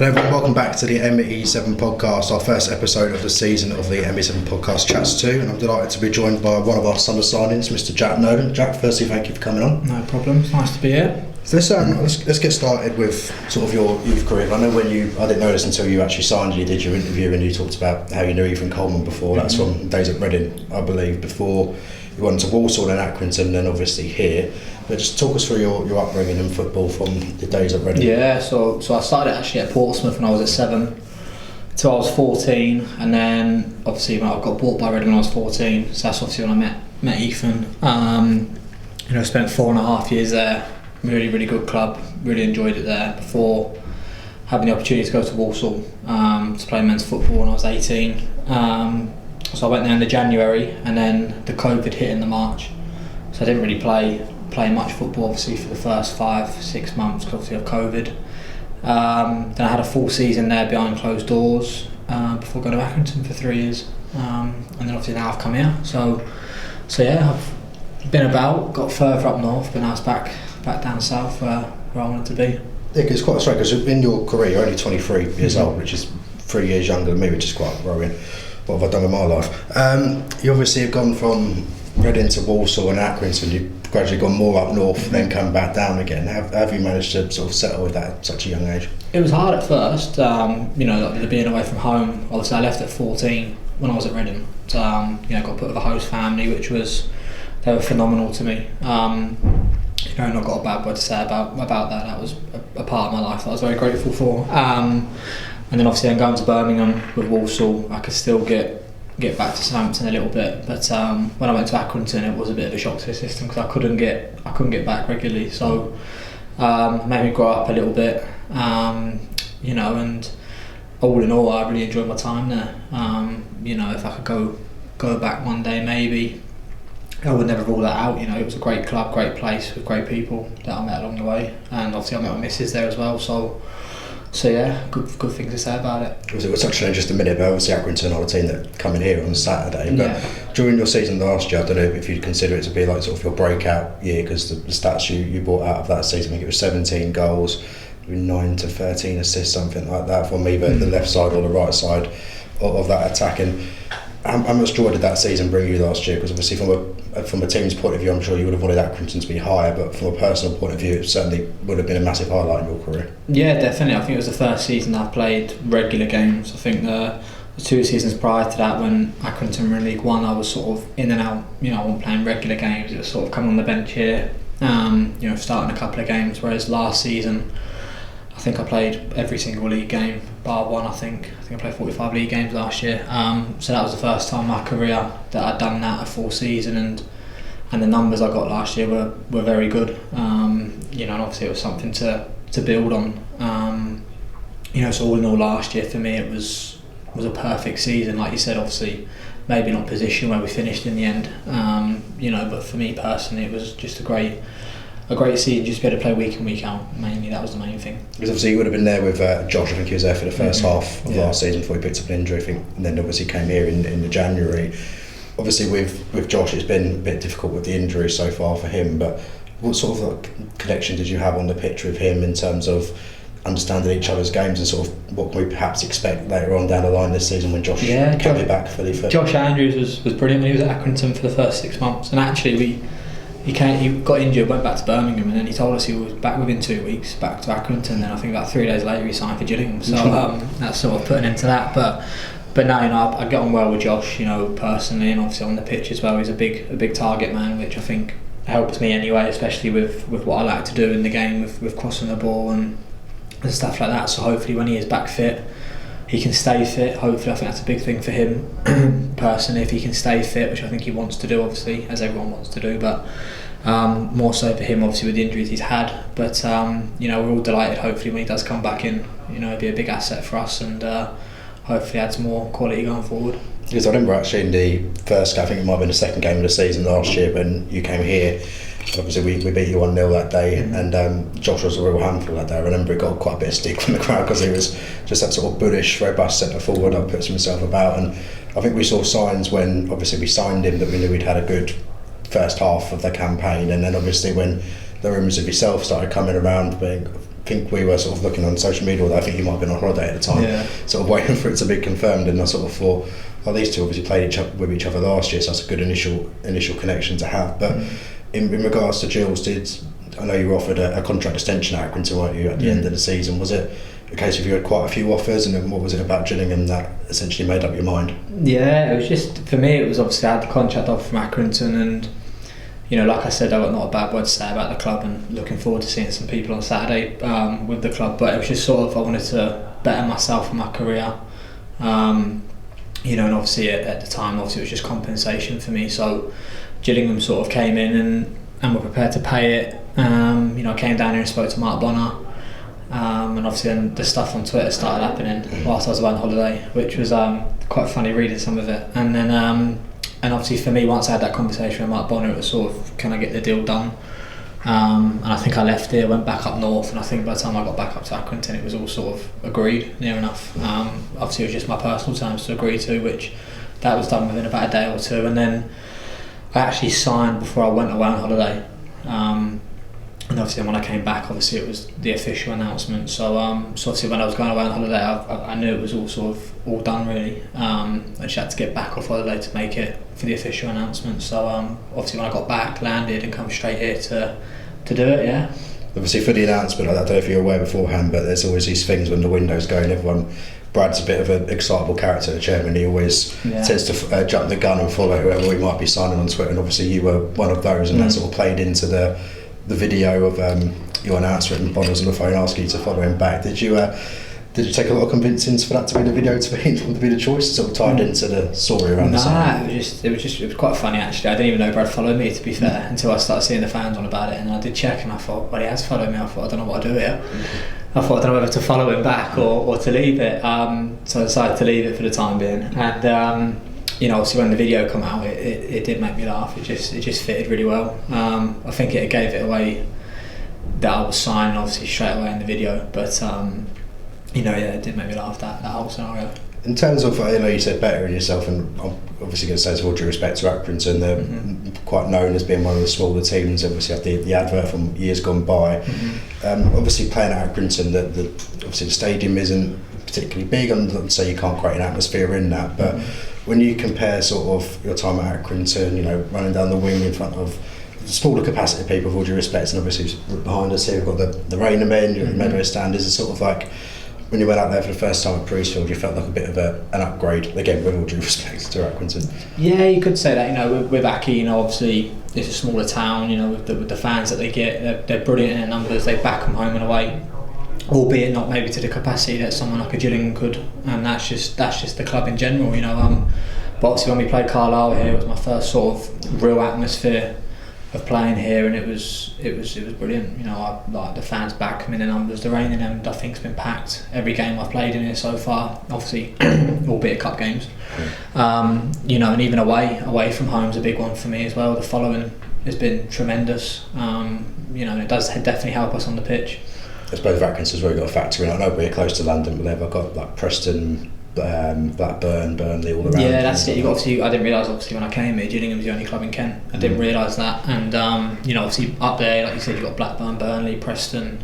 Hello everyone, welcome back to the ME7 Podcast, our first episode of the season of the ME7 Podcast Chats 2, and I'm delighted to be joined by one of our summer signings, Mr. Jack Nolan. Jack, firstly, thank you for coming on. No problem, it's nice to be here. So let's get started with sort of your youth career. I know I didn't know this until you actually signed and you did your interview and you talked about how you knew Ethan Coleman before. That's from days at Reading, I believe, before you went to Walsall and Accrington and then obviously here. But just talk us through your upbringing in football from the days at Reading. Yeah, so I started actually at Portsmouth when I was at 7 till I was 14, and then obviously I got bought by Reading when I was 14, so that's obviously when I met Ethan. Spent 4.5 years there. Really good club, really enjoyed it there before having the opportunity to go to Walsall to play men's football when I was 18. So I went there in the January and then the COVID hit in the March, so I didn't really play much football obviously for the first 5-6 months because obviously of COVID. Then I had a full season there behind closed doors before going to Accrington for 3 years, and then obviously now I've come here, so yeah, I've been about, got further up north, but now it's back down south where I wanted to be. Yeah, cause it's quite strange because in your career you're only 23 years old, which is 3 years younger than me, which is quite worrying. What have I done with my life? You obviously have gone from Reading to Walsall and Accrington, you've gradually gone more up north, then come back down again. Have you managed to sort of settle with that at such a young age? It was hard at first, being away from home. Obviously I left at 14 when I was at Reading. Got put with a host family, they were phenomenal to me. Not got a bad word to say about that. That was a part of my life that I was very grateful for. And then obviously going to Birmingham with Walsall, I could still get back to Southampton a little bit. But when I went to Accrington, it was a bit of a shock to the system because I couldn't get back regularly. So made me grow up a little bit. And all in all, I really enjoyed my time there. If I could go back one day, maybe. I would never rule that out. It was a great club, great place with great people that I met along the way, and obviously I met my missus there as well. So yeah, good things to say about it. It was such an interesting minute, but obviously Accrington are the team that come in here on Saturday. But during your season last year, I don't know if you'd consider it to be like sort of your breakout year, because the stats you brought out of that season, I think it was 17 goals, 9 to 13 assists, something like that, from either the left side or the right side of that attack. And how much joy did that season bring you last year? Because obviously from a team's point of view, I'm sure you would have wanted Accrington to be higher, but from a personal point of view, it certainly would have been a massive highlight in your career. Yeah, definitely. I think it was the first season I played regular games. I think the 2 seasons prior to that, when Accrington were in League One, I was sort of in and out. I wasn't playing regular games. It was sort of coming on the bench here, starting a couple of games. Whereas last season, I think I played every single league game bar one. I think I played 45 league games last year. So that was the first time in my career that I'd done that, a full season, and the numbers I got last year were very good. And obviously it was something to build on. So all in all, last year for me it was a perfect season. Like you said, obviously maybe not position where we finished in the end. But for me personally, it was just a great season, just to be able to play week in, week out. Mainly, that was the main thing. Because obviously you would have been there with Josh. I think he was there for the first half of last season before he picked up an injury, I think, and then obviously came here in the January. Obviously with Josh, it's been a bit difficult with the injury so far for him, but what sort of connection did you have on the pitch with him in terms of understanding each other's games, and sort of what can we perhaps expect later on down the line this season when Josh can be back fully fit? Josh Andrews was brilliant when he was at Accrington for the first 6 months, and actually he got injured, went back to Birmingham, and then he told us he was back within 2 weeks, back to Accrington. Then I think about 3 days later he signed for Gillingham. So that's sort of putting into that. But now I get on well with Josh, personally, and obviously on the pitch as well. He's a big target man, which I think helps me anyway, especially with what I like to do in the game with crossing the ball and stuff like that. So hopefully when he is back fit, he can stay fit. Hopefully, I think that's a big thing for him personally, if he can stay fit, which I think he wants to do, obviously, as everyone wants to do, but more so for him obviously with the injuries he's had. But we're all delighted hopefully when he does come back in. It'll be a big asset for us, and hopefully adds more quality going forward. Because I remember actually in the first game, I think it might have been the second game of the season last year when you came here, obviously we beat you 1-0 that day, and Josh was a real handful that day. I remember he got quite a bit of stick from the crowd because he was just that sort of bullish, robust centre forward that puts himself about, and I think we saw signs when obviously we signed him that we knew he'd had a good first half of the campaign, and then obviously when the rumours of yourself started coming around being think we were sort of looking on social media, although I think you might have been on holiday at the time, sort of waiting for it to be confirmed, and I sort of thought, well, these two obviously played with each other last year, so that's a good initial connection to have. But in regards to Gills, I know you were offered a contract extension at Accrington, weren't you, at the end of the season? Was it a case of you had quite a few offers, and then what was it about Gillingham that essentially made up your mind? Yeah, it was just, for me, it was obviously I had the contract offer from Accrington, and like I said, I got not a bad word to say about the club, and looking forward to seeing some people on Saturday with the club. But it was just sort of, I wanted to better myself in my career, and obviously at the time, obviously it was just compensation for me. So Gillingham sort of came in and were prepared to pay it. I came down here and spoke to Mark Bonner, and obviously then the stuff on Twitter started happening whilst I was away on holiday, which was quite funny reading some of it. And then and obviously for me, once I had that conversation with Mark Bonner, it was sort of, can I get the deal done? And I think I left here, went back up north, and I think by the time I got back up to Accrington, it was all sort of agreed, near enough. Obviously it was just my personal terms to agree to, which that was done within about a day or two. And then I actually signed before I went away on holiday. And obviously when I came back, obviously it was the official announcement. So obviously when I was going away on holiday, I knew it was all sort of all done really. I just had to get back off holiday to make it for the official announcement. So obviously when I got back, landed and come straight here to do it, yeah. Obviously for the announcement, I don't know if you're aware beforehand, but there's always these things when the window's going, Brad's a bit of an excitable character, the chairman. He always tends to jump the gun and follow whoever we might be signing on Twitter, and obviously you were one of those, and that sort of played into the video of your announcement, and Bonner's on the phone asking you to follow him back. Did you take a lot of convincing for that to be the video to be the choice, sort of tied into the story around the sign? It was quite funny actually. I didn't even know Brad followed me, to be fair, until I started seeing the fans on about it, and I did check, and I thought, well, he has followed me. I thought, I don't know what I do here. I thought, I don't know whether to follow him back or to leave it. So I decided to leave it for the time being. And obviously when the video came out, it did make me laugh. It just fitted really well. I think it gave it away that I was signed, obviously straight away in the video. But it did make me laugh, that whole scenario. In terms of, you said better in yourself, and I'm obviously going to say, with all due respect to Accrington, they're quite known as being one of the smaller teams. Obviously, have the advert from years gone by. Obviously, playing at Accrington, obviously the stadium isn't particularly big, and I'd say you can't create an atmosphere in that. But when you compare sort of your time at Accrington, running down the wing in front of smaller capacity people, with all due respect, and obviously behind us here we've got the Rainer men, the Medway standards, it's sort of like, when you went out there for the first time at Priestfield, you felt like a bit of an upgrade, again, with all due respect to Accrington. Yeah, you could say that. With Aki, obviously it's a smaller town. With the fans that they get, they're brilliant in their numbers. They back them home and away, albeit not maybe to the capacity that someone like a Gillingham could. And that's just the club in general. But obviously when we played Carlisle here, it was my first sort of real atmosphere of playing here, and it was brilliant. I like the fans back them in the numbers. The Rain end, I think, has been packed every game I've played in here so far. Obviously, albeit cup games. And even away from home is a big one for me as well. The following has been tremendous. It does definitely help us on the pitch. I suppose Accrington's really got a factor in. I know we're close to London, but they've got like Preston, Blackburn, Burnley, all around. Yeah, that's it. I didn't realise obviously when I came here, Gillingham's the only club in Kent. I didn't realise that, and obviously up there, like you said, you've got Blackburn, Burnley, Preston.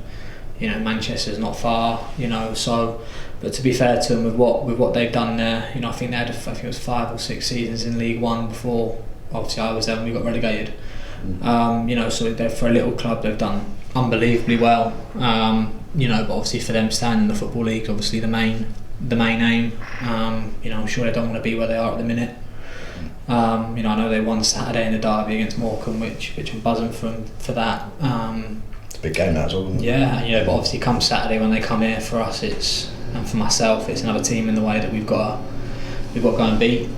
Manchester's not far. So, but to be fair to them, with what they've done there, I think they had it was 5 or 6 seasons in League One before. Obviously, I was there when we got relegated. So they're, for a little club, they've done unbelievably well. But obviously for them staying in the Football League, obviously the main aim. I'm sure they don't want to be where they are at the minute. I know they won Saturday in the derby against Morecambe, which I'm buzzing for that. It's a big game, that as well, isn't it? Yeah, but obviously come Saturday when they come here, for us and for myself, it's another team in the way that we've got to go and beat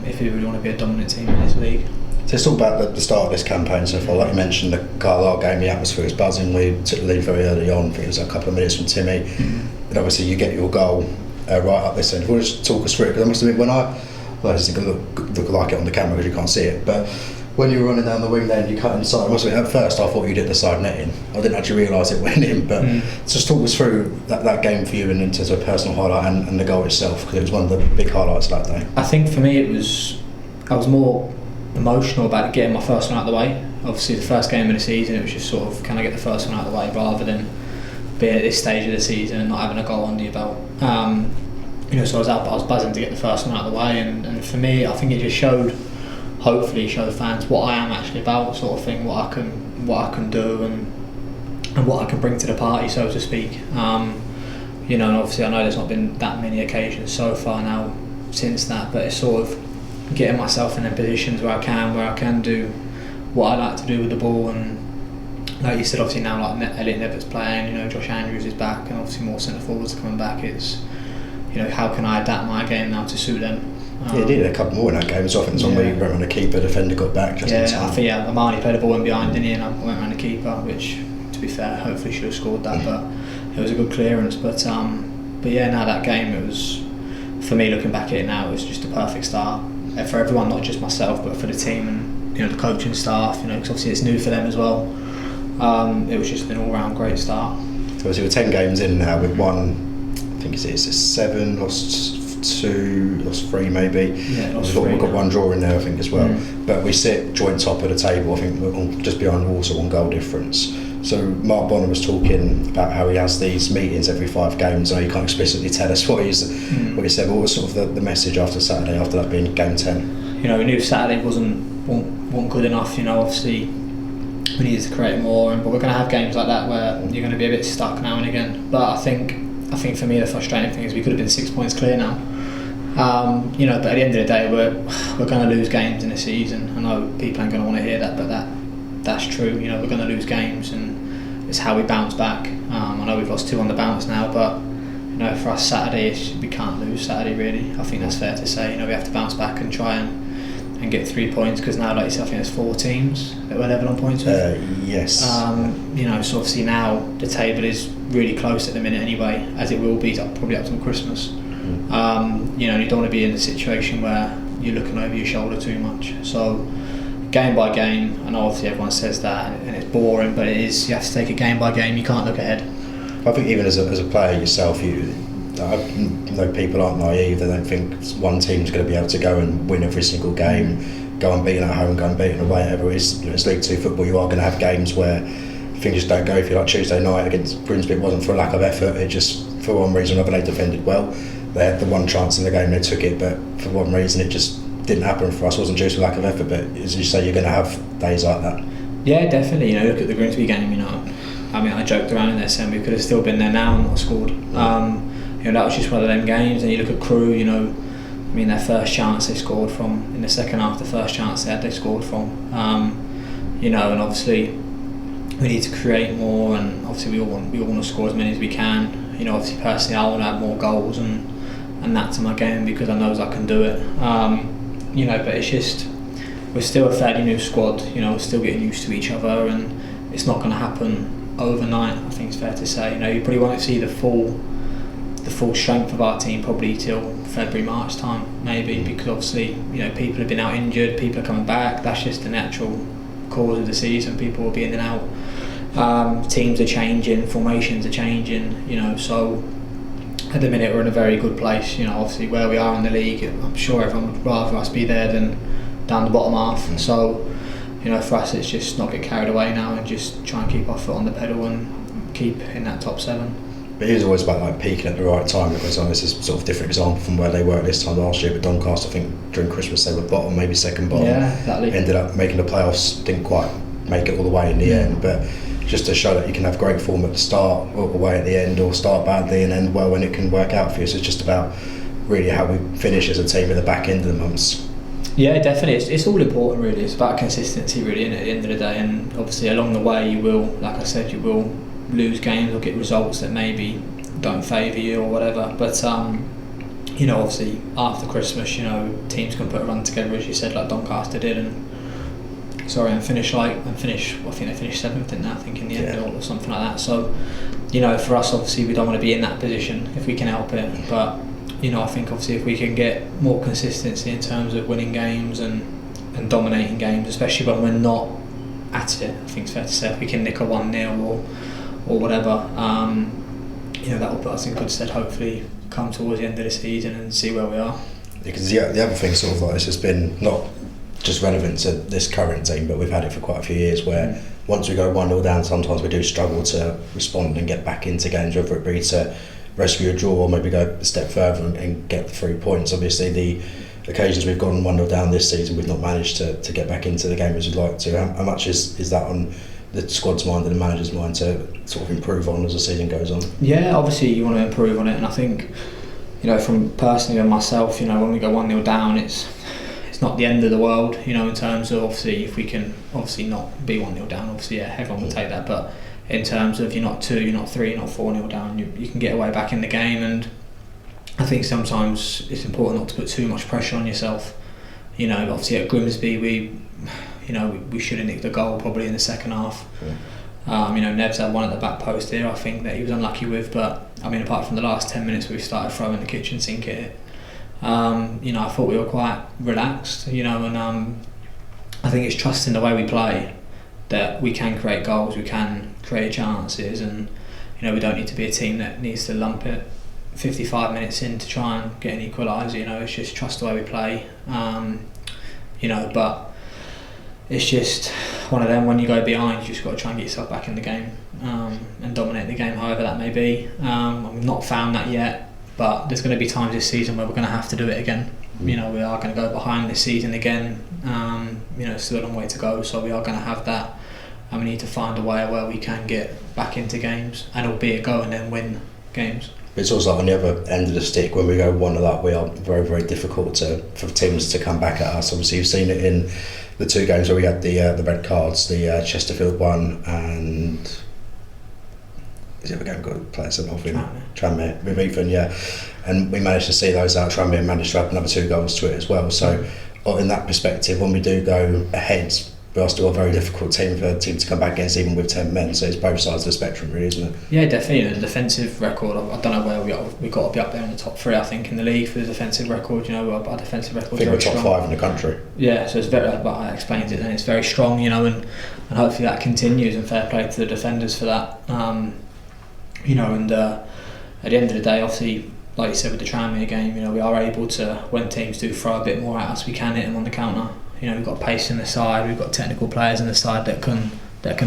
if we really want to be a dominant team in this league. So let's talk about the start of this campaign so far. Like you mentioned, the Carlisle game, the atmosphere was buzzing. We took the lead very early on. I think it was a couple of minutes from Timmy. And obviously you get your goal right up this end. We'll just talk us through it, because I must admit, this is going to look like it on the camera because you can't see it, but when you were running down the wing there and you cut inside, I must admit, at first I thought you did the side netting. I didn't actually realise it went in, but just talk us through that game for you, and in terms of a personal highlight and the goal itself, because it was one of the big highlights that day. I think for me I was more emotional about getting my first one out of the way. Obviously the first game of the season, it was just sort of, can I get the first one out of the way, rather than being at this stage of the season and not having a goal under your belt. So I was buzzing to get the first one out of the way, and for me, I think it just hopefully showed fans what I am actually about, sort of thing, what I can do and what I can bring to the party, so to speak. And obviously I know there's not been that many occasions so far now since that, but it's sort of getting myself in the positions where I can do what I like to do with the ball. And like you said, obviously now like Elliot Nevett's playing, Josh Andrews is back, and obviously more centre forwards are coming back. It's how can I adapt my game now to suit them? He did a couple more in that game as well. I think there's one where he went around the keeper, defender got back just in time. I think Amani played the ball in behind, didn't he? And I went around the keeper, which, to be fair, hopefully should have scored that, but it was a good clearance. But now that game, it was, for me looking back at it now, it was just a perfect start for everyone, not just myself, but for the team and the coaching staff. Because obviously it's new for them as well. It was just an all-round great start. So we're 10 games in now. We've won, I think it's 7, lost 2, lost 3 maybe. Yeah, we've got 1 draw in there, I think, as well. But we sit joint top of the table. I think we're just behind Walsall on goal difference. So Mark Bonner was talking about how he has these meetings every 5 games. I know you can't explicitly tell us what he said. What was sort of the message after Saturday, after that being game 10? We knew Saturday wasn't good enough. Obviously we needed to create more, but we're going to have games like that where you're going to be a bit stuck now and again. But I think for me the frustrating thing is we could have been 6 points clear now. But at the end of the day, we're going to lose games in the season. I know people ain't going to want to hear that, but that's true. We're going to lose games, and it's how we bounce back. I know we've lost 2 on the bounce now, but for us Saturday, we can't lose Saturday really. I think that's fair to say. We have to bounce back and try and get 3 points, because now, like you said, I think there's 4 teams that we're level on points with. Yes. So obviously now the table is really close at the minute anyway, as it will be probably up till Christmas. You don't want to be in a situation where you're looking over your shoulder too much. So game by game, I know obviously everyone says that and it's boring, but it is. You have to take it game by game. You can't look ahead. I think even as a player yourself, I know people aren't naive. They don't think one team's going to be able to go and win every single game, go unbeaten at home, go unbeaten away, whatever it is. It's League 2 football. You are going to have games where things just don't go. If you like Tuesday night against Grimsby, it wasn't for a lack of effort. It just, for one reason or another, they defended well. They had the one chance in the game, they took it, but for one reason it just didn't happen for us. It wasn't due to lack of effort, but as you say, you're going to have days like that. Yeah, definitely. Look at the Grimsby game. I joked around in there saying we could have still been there now and not scored. That was just one of them games. And you look at Crewe, their first chance they scored from in the second half, the first chance they scored from. And obviously we need to create more, and obviously we all want to score as many as we can. Obviously personally I want to have more goals and that to my game, because I know I can do it. But it's just, we're still a fairly new squad. We're still getting used to each other, and it's not going to happen overnight. I think it's fair to say. You probably won't see the full strength of our team probably till February, March time maybe, because obviously people have been out injured, people are coming back. That's just the natural course of the season. People will be in and out. Teams are changing, formations are changing. So at the minute we're in a very good place. Obviously where we are in the league, I'm sure everyone would rather us be there than down the bottom half. So for us it's just not get carried away now and just try and keep our foot on the pedal and keep in that top 7. But it was always about peaking at the right time, because this is sort of a different example from where they were at this time last year. But Doncaster, I think during Christmas they were bottom, maybe second bottom. Yeah, exactly. Ended up making the playoffs, didn't quite make it all the way in the end. But just to show that you can have great form at the start, walk away at the end, or start badly and end well when it can work out for you. So it's just about really how we finish as a team at the back end of the months. Yeah, definitely. It's all important really. It's about consistency really, at the end of the day. And obviously along the way you will, like I said, you will lose games or get results that maybe don't favour you or whatever. But obviously after Christmas, teams can put a run together, as you said, like Doncaster did, and finish. I think they finished 7th in that, I think, in the end, or something like that. So, for us, obviously, we don't want to be in that position if we can help it. But, I think, obviously, if we can get more consistency in terms of winning games and dominating games, especially when we're not at it, I think it's fair to say, if we can nick a 1-0 or whatever, that will put us in good stead, hopefully, come towards the end of the season and see where we are. Because the other thing this has been not just relevant to this current team, but we've had it for quite a few years, where once we go 1-0 down, sometimes we do struggle to respond and get back into games, whether it be to rescue a draw or maybe go a step further and get the 3 points. Obviously, the occasions we've gone 1-0 down this season, we've not managed to get back into the game as we'd like to. How much is that on the squad's mind and the manager's mind to sort of improve on as the season goes on? Yeah, obviously you want to improve on it, and I think, from personally and myself, when we go 1-0 down, it's not the end of the world, in terms of obviously if we can obviously not be 1-0 down, obviously everyone will take that, but in terms of you're not 2, you're not 3, you're not 4-0 down, you can get away back in the game. And I think sometimes it's important not to put too much pressure on yourself. Obviously at Grimsby we should have nicked the goal probably in the second half. Nev's had one at the back post here, I think, that he was unlucky with, but apart from the last 10 minutes we started throwing the kitchen sink at it. I thought we were quite relaxed, and I think it's trusting the way we play that we can create goals, we can create chances, and we don't need to be a team that needs to lump it 55 minutes in to try and get an equaliser. It's just trust the way we play, but it's just one of them, when you go behind, you just got to try and get yourself back in the game and dominate the game, however that may be. I've not found that yet, but there's going to be times this season where we're going to have to do it again. We are going to go behind this season again. It's still a long way to go, so we are going to have that, and we need to find a way where we can get back into games, and albeit go and then win games. It's also like on the other end of the stick, when we go 1-0 up, we are very, very difficult for teams to come back at us. Obviously, you've seen it in the 2 games where we had the red cards, the Chesterfield one, and is it a game got players sent off in Tranmere with Ethan, and we managed to see those out. Tranmere managed to add another 2 goals to it as well. So in that perspective, when we do go ahead, we are still a very difficult team for a team to come back against, even with 10 men. So it's both sides of the spectrum, really, isn't it? Yeah, definitely. The defensive record, I don't know where we've got to be up there in the top 3, I think, in the league for the defensive record. Our defensive record. I think we're top strong. 5 in the country. Yeah, so it's very, but I explained it, and it's very strong, and hopefully that continues, and fair play to the defenders for that. And at the end of the day, obviously, like you said with the Tranmere game, we are able to, when teams do throw a bit more at us, we can hit them on the counter. We've got pace in the side, we've got technical players in the side that can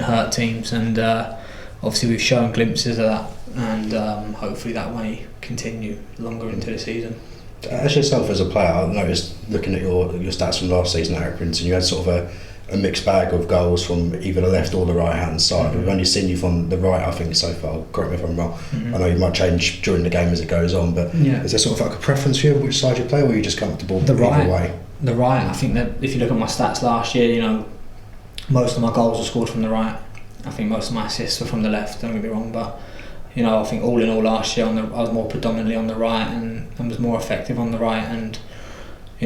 hurt teams, and obviously we've shown glimpses of that, and hopefully that may continue longer into the season. As yourself as a player, I noticed looking at your stats from last season at Accrington, you had sort of a mixed bag of goals from either the left or the right hand side. Mm-hmm. We've only seen you from the right, I think, so far. Correct me if I'm wrong. Mm-hmm. I know you might change during the game as it goes on, but is there sort of like a preference for you which side you play, or are you just comfortable either way? The right. I think that if you look at my stats last year, most of my goals were scored from the right. I think most of my assists were from the left. Don't get me wrong, but I think all in all last year I was more predominantly on the right and was more effective on the right. And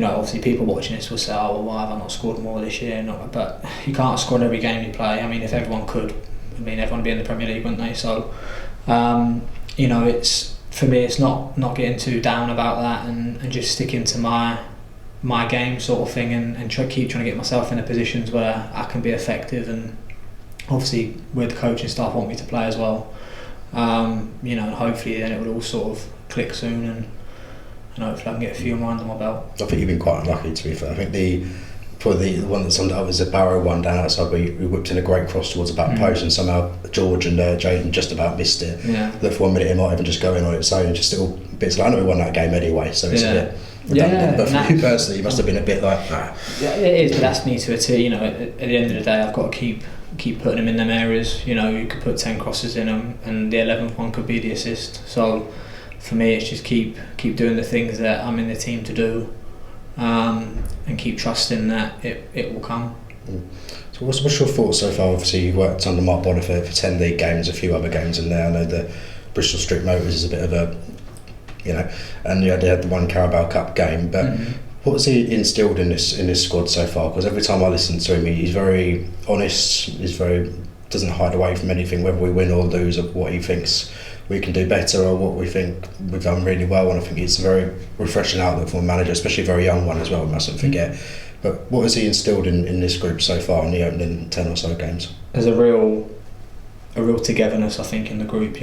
obviously people watching this will say, "Oh, well, why have I not scored more this year?" But you can't score in every game you play. If everyone could, everyone would be in the Premier League, wouldn't they? So, it's for me, it's not getting too down about that and just sticking to my game sort of thing, and keep trying to get myself in the positions where I can be effective, and obviously where the coaching staff want me to play as well. And hopefully then it will all sort of click soon, and hopefully I can get a few more under my belt. I think you've been quite unlucky, to be fair. I think the one that summed it up was the Barrow one down outside, where we whipped in a great cross towards the back post, and somehow George and Jaden just about missed it. That for 1 minute it might even just go in on its own, just little bits. I know we won that game anyway, so it's a bit redundant. But for you personally, you must have been a bit like, Yeah, it is, but that's me to a T. At the end of the day, I've got to keep putting them in them areas. You could put 10 crosses in them, and the 11th one could be the assist. So for me, it's just keep doing the things that I'm in the team to do, and keep trusting that it will come. So what's your thoughts so far? Obviously, you've worked under Mark Bonner for 10 league games, a few other games in there. I know the Bristol Street Motors is a bit of a, and they had the one Carabao Cup game, but what has he instilled in this squad so far? Because every time I listen to him, he's very honest, doesn't hide away from anything, whether we win or lose, of what he thinks we can do better or what we think we've done really well. And I think it's a very refreshing outlook for a manager, especially a very young one as well, we mustn't forget. But what has he instilled in this group so far in the opening 10 or so games? There's a real togetherness, I think, in the group.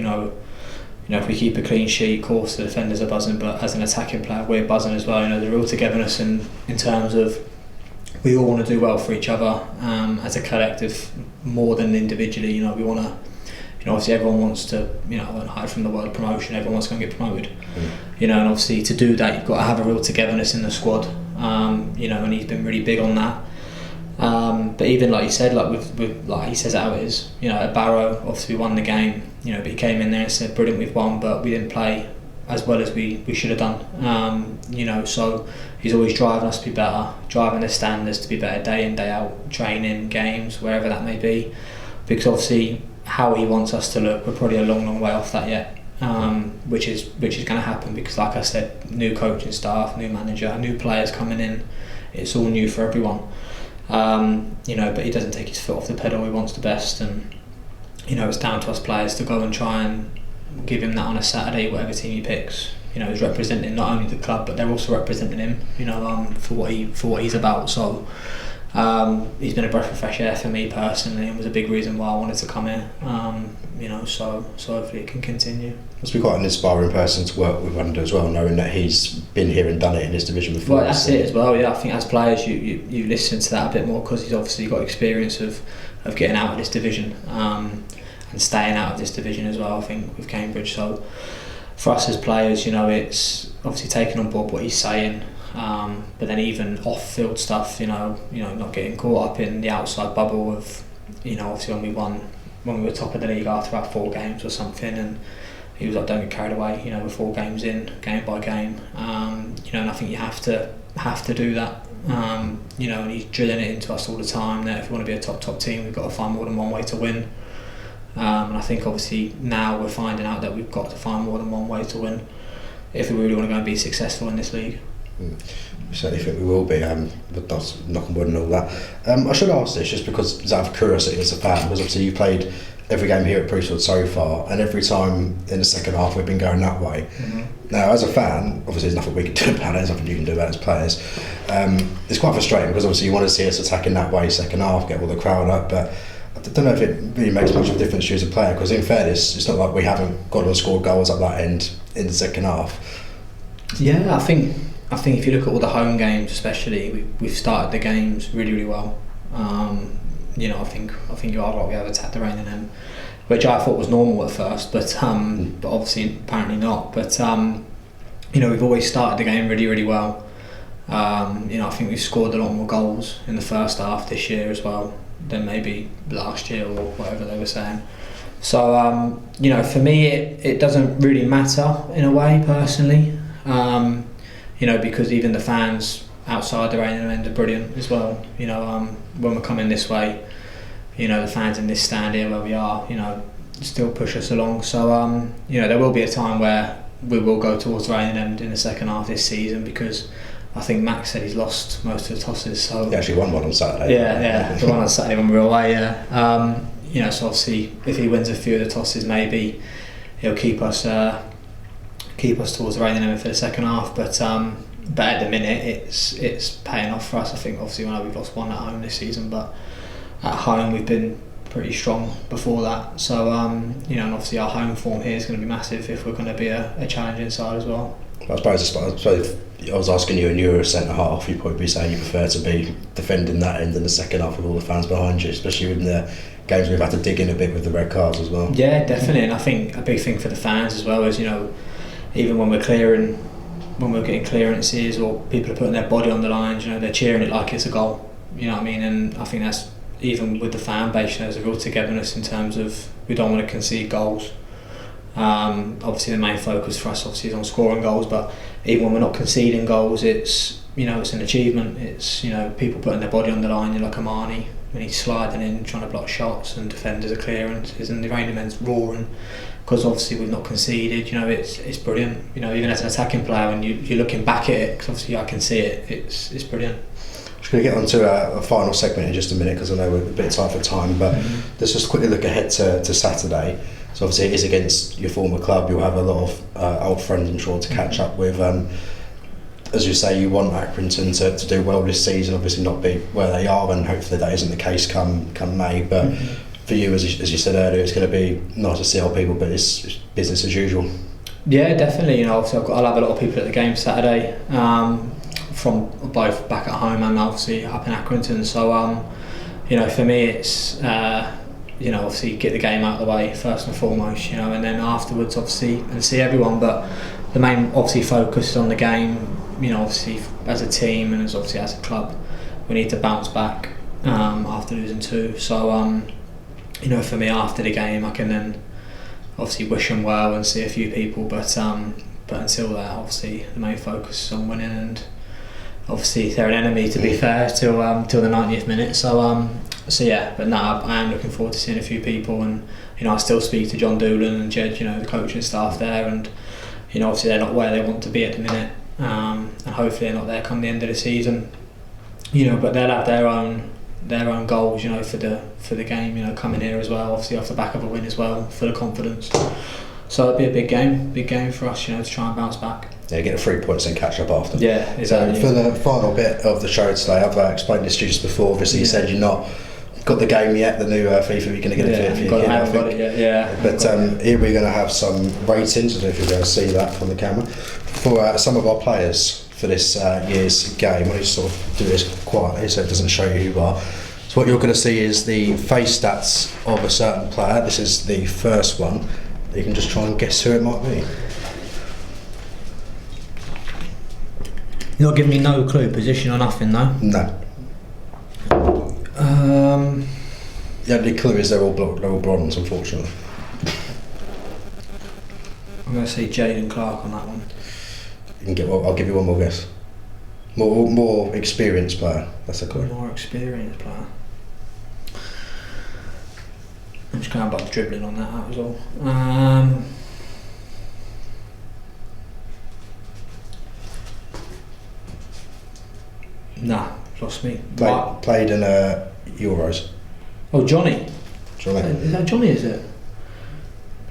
If we keep a clean sheet, of course the defenders are buzzing, but as an attacking player we're buzzing as well. There's a real togetherness in terms of we all want to do well for each other as a collective. more than individually. You know, we want to, you know, obviously everyone wants to, you know, I won't hide from the word promotion, everyone wants to go and get promoted. You know, and obviously to do that you've got to have a real togetherness in the squad. You know, and he's been really big on that. But even like you said, like with like he says how it is, you know, at Barrow obviously we won the game, you know, but he came in there and said, brilliant, we've won, but we didn't play as well as we should have done. You know, so he's always driving us to be better, driving the standards to be better day in, day out, training, games, wherever that may be, because obviously how he wants us to look, we're probably a long way off that yet. Which is going to happen, because like I said, new coaching staff, new manager, new players coming in, it's all new for everyone. You know, but he doesn't take his foot off the pedal, he wants the best, and you know, it's down to us players to go and try and give him that on a Saturday, whatever team he picks. You know, he's representing not only the club, but they're also representing him, you know, for what he's about. So he's been a breath of fresh air for me personally, and was a big reason why I wanted to come here. You know, so hopefully it can continue. Must be quite an inspiring person to work with under as well, knowing that he's been here and done it in this division before. Well, that's it as well. Yeah, I think as players you listen to that a bit more, because he's obviously got experience of getting out of this division and staying out of this division as well, I think, with Cambridge. So for us as players, you know, it's obviously taking on board what he's saying, but then even off-field stuff, you know, not getting caught up in the outside bubble of, you know, obviously when we were top of the league after our 4 games or something, and he was like, don't get carried away, you know, we're 4 games in, game by game. You know, and I think you have to do that. You know, and he's drilling it into us all the time that if we want to be a top team, we've got to find more than one way to win. And I think obviously now we're finding out that we've got to find more than one way to win if we really want to go and be successful in this league. We certainly think we will be, but that's knock on wood and all that. I should ask this just because it's out of curiosity as a fan, because obviously you've played every game here at Priestfield so far, and every time in the second half we've been going that way. Now, as a fan, obviously there's nothing we can do about it, there's nothing you can do about it as players. It's quite frustrating because obviously you want to see us attacking that way second half, get all the crowd up, but I don't know if it really makes much of a difference to you as a player, because in fairness, it's not like we haven't gone and scored goals up that end in the second half. Yeah, I think if you look at all the home games especially, we've started the games really well. You know, I think you are right, we have attacked the rain in them, which I thought was normal at first, but obviously apparently not. But you know, we've always started the game really well. You know, I think we've scored a lot more goals in the first half this year as well than maybe last year or whatever they were saying. So you know, for me it doesn't really matter in a way personally. You know, because even the fans outside the rain end are brilliant as well. You know, when we're coming this way, you know, the fans in this stand here where we are, you know, still push us along. So you know, there will be a time where we will go towards the rain end in the second half this season, because I think Max said he's lost most of the tosses. So he actually won one on Saturday. Yeah, the one on Saturday when we were away. Yeah, you know, so obviously if he wins a few of the tosses, maybe he'll keep us towards the rain end for the second half. But at the minute it's paying off for us. I think obviously we've lost one at home this season, but at home we've been pretty strong before that. So you know, and obviously our home form here is going to be massive if we're going to be a challenging side as well. I suppose if I was asking you and you were a centre half, you'd probably be saying you prefer to be defending that end in the second half with all the fans behind you, especially in the games we've had to dig in a bit with the red cards as well. Yeah, definitely. And I think a big thing for the fans as well is, you know, even when we're getting clearances or people are putting their body on the lines, you know, they're cheering it like it's a goal. You know what I mean? And I think that's, even with the fan base, you know, there's a real togetherness in terms of we don't want to concede goals. Obviously the main focus for us obviously is on scoring goals, but even when we're not conceding goals, it's, you know, it's an achievement. It's, you know, people putting their body on the line. You're like Amani when he's sliding in trying to block shots and defenders are clearances, and the Rainy men's roaring because obviously we've not conceded. You know, it's brilliant. You know, even as an attacking player, when you're looking back at it, because obviously I can see it, it's brilliant. Just going to get on to a final segment in just a minute, because I know we're a bit tight for time, but let's just quickly look ahead to Saturday. So obviously it is against your former club. You'll have a lot of old friends, I'm sure, to catch up with. As you say, you want Accrington to do well this season, obviously not be where they are, and hopefully that isn't the case come May. But for you, as you said earlier, it's going to be nice to see old people, but it's business as usual. Yeah, definitely. You know, obviously I'll have a lot of people at the game Saturday, from both back at home and obviously up in Accrington. So for me it's obviously get the game out of the way first and foremost, and then afterwards obviously and see everyone. But the main obviously focus is on the game. Obviously as a team and as a club, we need to bounce back after losing 2. So for me after the game I can then obviously wish them well and see a few people, but until that obviously the main focus is on winning, and obviously they're an enemy to be fair till the 90th minute. So yeah, but no, I am looking forward to seeing a few people, and I still speak to John Doolin and Jed, the coaching staff there, and obviously they're not where they want to be at the minute, and hopefully they're not there come the end of the season, but they'll have their own goals, for the game, coming here as well, obviously off the back of a win as well, for the confidence. So it'll be a big game for us, to try and bounce back. Yeah, get the 3 points and catch up after. Yeah, exactly. So for the final bit of the show today, I've explained this to you just before. Obviously, you said you're not got the game yet, the new FIFA. You're going to get it for your kid, I think. Got it yet, yeah. But here we're going to have some ratings. I don't know if you're going to see that from the camera for some of our players for this year's game. I need to sort of do this quietly so it doesn't show you who you are. So what you're going to see is the face stats of a certain player. This is the first one. You can just try and guess who it might be. You're not giving me no clue, position or nothing, though? No. The only clue is they're all bronze, unfortunately. I'm going to say Jaden Clark on that one. You can I'll give you one more guess. More experienced player. That's a clue. More experienced player. I'm just going about dribbling on that was all. Nah, lost me. Played in Euros. Oh, Johnny. Johnny. Is that Johnny, is it?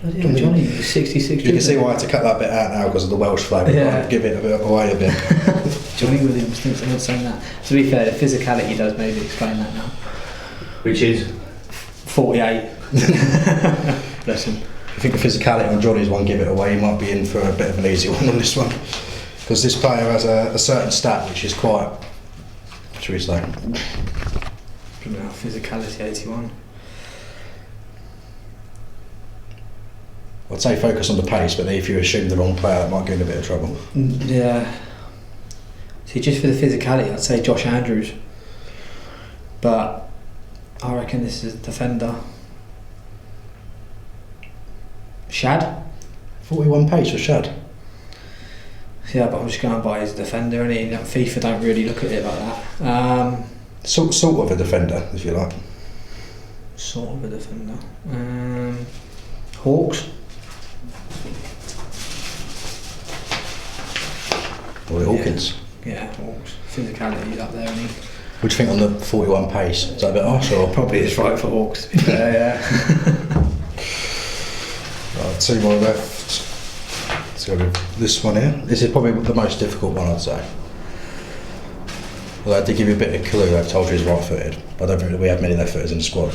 Bloody Johnny, 66. You can see why I had to cut that bit out now because of the Welsh flag. Yeah. Give it away a bit. Johnny Williams thinks I'm not saying that. To be fair, the physicality does maybe explain that now. Which is? 48. Bless him. I think the physicality on Johnny's one, give it away. He might be in for a bit of an easy one on this one. Because this player has a certain stat which is quite, should we say? Physicality 81. I'd say focus on the pace, but if you assume the wrong player, that might get in a bit of trouble. Yeah. See, just for the physicality, I'd say Josh Andrews. But I reckon this is a defender. Shad? 41 pace for Shad. Yeah, but I'm just going by his defender, and FIFA don't really look at it like that. Sort of a defender, if you like. Sort of a defender. Hawks? Or Hawkins. Yeah, Hawks. Physicality up there, isn't he? What do you think on the 41 pace? Is that a bit harsh or? Probably is right for Hawks, to be fair, yeah. Right, 2 more left. Let's go with this one here. This is probably the most difficult one, I'd say. Well, I did give you a bit of a clue. I've told you he's right-footed. I don't think we have many left-footers in the squad.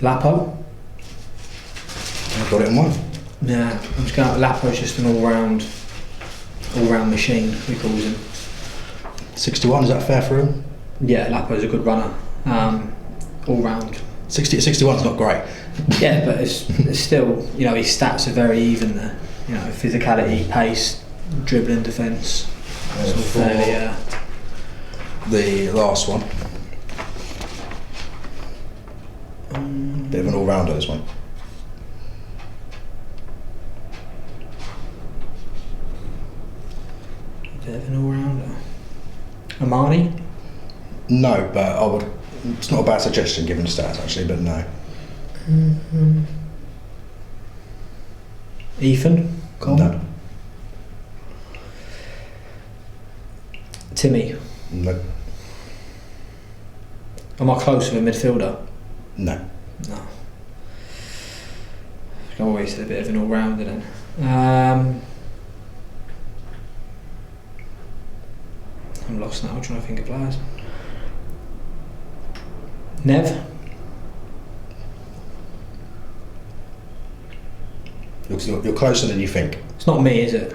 Lapo? I've got it in one. Yeah, I'm just going. Lapo's just an all-round machine. We call him. 61. Is that fair for him? Yeah, Lapo's a good runner. All round. 61's not great. Yeah, but it's still, his stats are very even there. Physicality, pace, dribbling, defence. Fairly, the last one. Bit of an all-rounder, this one. Bit of an all-rounder. Amani? No, but I would. It's not a bad suggestion given the stats actually, but no. Ethan? Coleman? No. Timmy? No. Am I close with a midfielder? No. No. I'm always a bit of an all-rounder then. I'm lost now, I'm trying to think of players. Nev? You're closer than you think. It's not me, is it?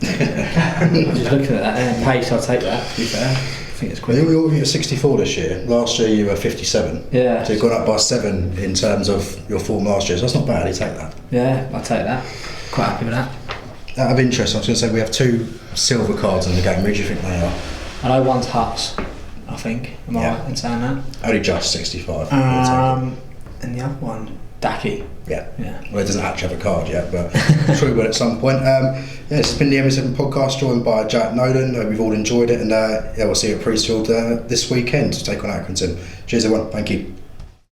I'm just looking at that there. Pace, I'll take that, to be fair. I think it's quick. You're 64 this year. Last year you were 57. Yeah. So you've gone up by 7 in terms of your form last year. So that's not bad. You take that. Yeah, I'll take that. Quite happy with that. Out of interest, I was going to say we have 2 silver cards in the game. Who do you think they are? I know one's Huts, I think. Am I right in saying that? Only just 65. And the other one, Daki. Yeah. Well, it doesn't actually have a card yet, but I'm sure he will at some point. This has been the ME7 Podcast, joined by Jack Nolan. We've all enjoyed it, and we'll see you at Priestfield this weekend to take on Accrington. Cheers, everyone. Thank you.